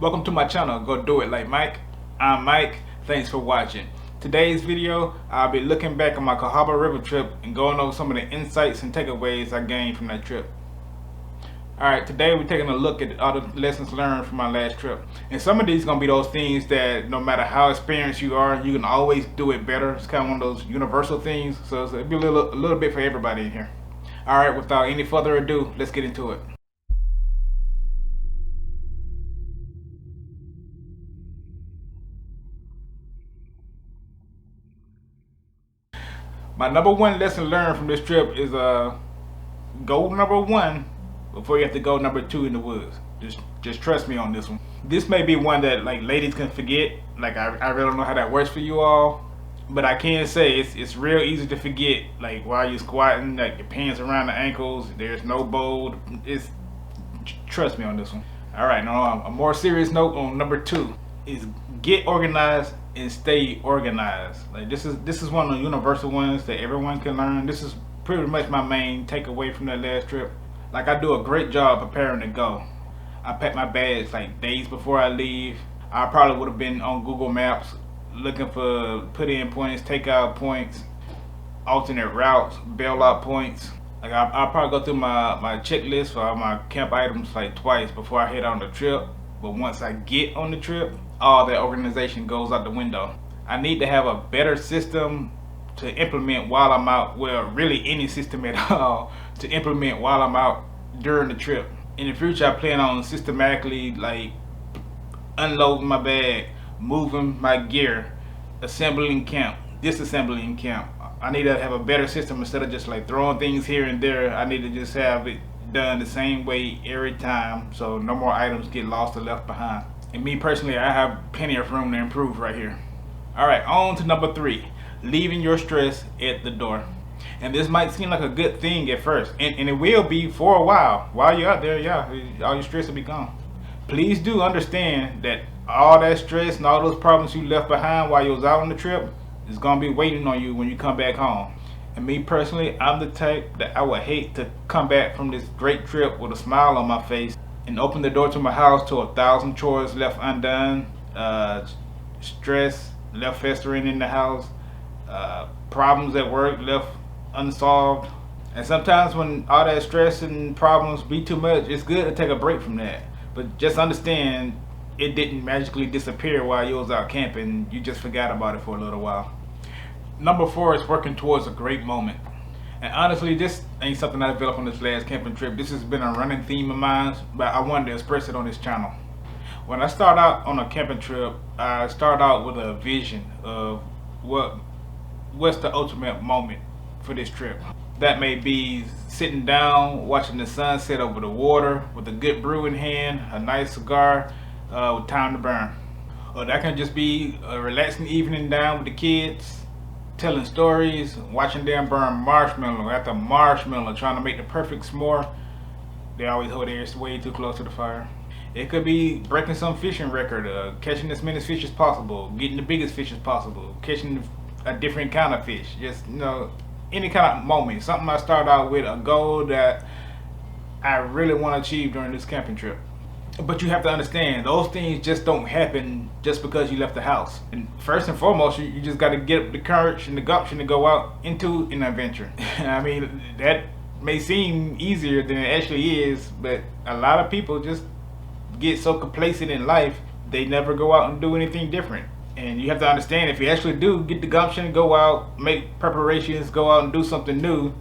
Welcome to my channel, Go Do It Like Mike. I'm Mike, thanks for watching. Today's video, I'll be looking back on my Cahaba River trip and going over some of the insights and takeaways I gained from that trip. Alright, today we're taking a look at all the lessons learned from my last trip. And some of these are going to be those things that no matter how experienced you are, you can always do it better. It's kind of one of those universal things, so it'll be a little bit for everybody in here. Alright, without any further ado, let's get into it. My number one lesson learned from this trip is go number one before you have to go number two in the woods. Just trust me on this one. This may be one that like ladies can forget. Like I really don't know how that works for you all, but I can say it's real easy to forget. Like while you're squatting, like your pants around the ankles. There's no bowl. Trust me on this one. All right, now a more serious note on number two is get organized and stay organized. Like this is one of the universal ones that everyone can learn. This is pretty much my main takeaway from that last trip. Like I do a great job preparing to go. I pack my bags like days before I leave. I probably would have been on Google Maps looking for put in points, take out points, alternate routes, bail out points. Like I'll probably go through my checklist for all my camp items like twice before I head on the trip. But once I get on the trip, all that organization goes out the window. I need to have a better system to implement while I'm out. Well, really any system at all to implement while I'm out during the trip. In the future, I plan on systematically like unloading my bag, moving my gear, assembling camp, disassembling camp. I need to have a better system instead of just like throwing things here and there. I need to just have it done the same way every time, so no more items get lost or left behind. And me personally, I have plenty of room to improve right here. Alright, on to number three, leaving your stress at the door. And this might seem like a good thing at first, and it will be for a while. While you're out there, yeah, all your stress will be gone. Please do understand that all that stress and all those problems you left behind while you was out on the trip is going to be waiting on you when you come back home. And me personally, I'm the type that I would hate to come back from this great trip with a smile on my face and open the door to my house to 1,000 chores left undone, stress left festering in the house, problems at work left unsolved. And sometimes when all that stress and problems be too much, it's good to take a break from that. But just understand, it didn't magically disappear while you was out camping. You just forgot about it for a little while. Number four is working towards a great moment. And honestly, this ain't something I developed on this last camping trip. This has been a running theme of mine, but I wanted to express it on this channel. When I start out on a camping trip, I start out with a vision of what's the ultimate moment for this trip. That may be sitting down, watching the sunset over the water with a good brew in hand, a nice cigar with time to burn. Or that can just be a relaxing evening down with the kids, telling stories, watching them burn marshmallow after marshmallow, trying to make the perfect s'more. They always hold theirs way too close to the fire. It could be breaking some fishing record, catching as many fish as possible, getting the biggest fish as possible, catching a different kind of fish. Just, any kind of moment. Something I start out with, a goal that I really want to achieve during this camping trip. But you have to understand, those things just don't happen just because you left the house. And first and foremost, you just got to get the courage and the gumption to go out into an adventure. I mean, that may seem easier than it actually is, but a lot of people just get so complacent in life, they never go out and do anything different. And you have to understand, if you actually do get the gumption, go out, make preparations, go out and do something new,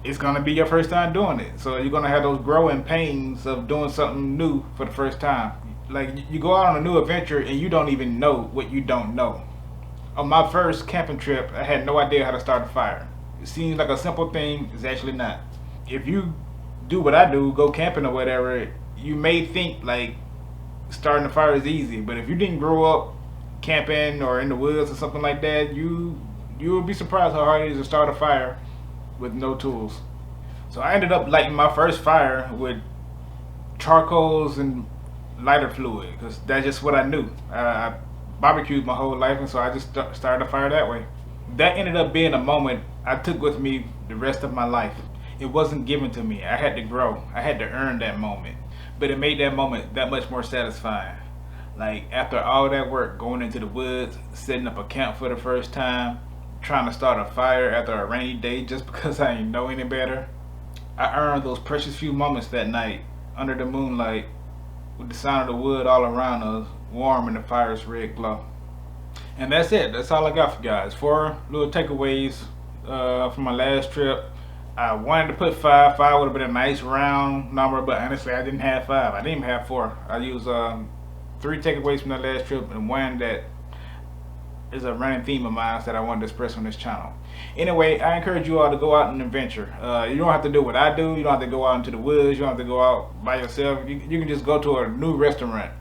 it's going to be your first time doing it. So you're going to have those growing pains of doing something new for the first time. Like you go out on a new adventure and you don't even know what you don't know. On my first camping trip, I had no idea how to start a fire. It seems like a simple thing, it's actually not. If you do what I do, go camping or whatever, you may think like starting a fire is easy. But if you didn't grow up camping or in the woods or something like that, you will be surprised how hard it is to start a fire with no tools. So I ended up lighting my first fire with charcoals and lighter fluid because that's just what I knew. I barbecued my whole life, and so I just started a fire that way. That ended up being a moment I took with me the rest of my life. It wasn't given to me. I had to grow. I had to earn that moment. But it made that moment that much more satisfying. Like after all that work, going into the woods, setting up a camp for the first time, trying to start a fire after a rainy day just because I ain't know any better. I earned those precious few moments that night under the moonlight with the sound of the wood all around us, warm in the fire's red glow. And that's it. That's all I got for you guys. 4 little takeaways from my last trip. I wanted to put five. Five would have been a nice round number, but honestly, I didn't have five. I didn't even have four. I used 3 takeaways from that last trip and one that is a running theme of mine that I wanted to express on this channel. Anyway, I encourage you all to go out and adventure. You don't have to do what I do. You don't have to go out into the woods. You don't have to go out by yourself. You can just go to a new restaurant.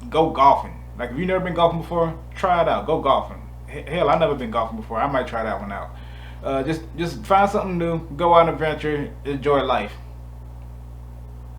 Go golfing. Like if you've never been golfing before, try it out. Go golfing. Hell, I've never been golfing before. I might try that one out. Just find something new. Go out and adventure. Enjoy life.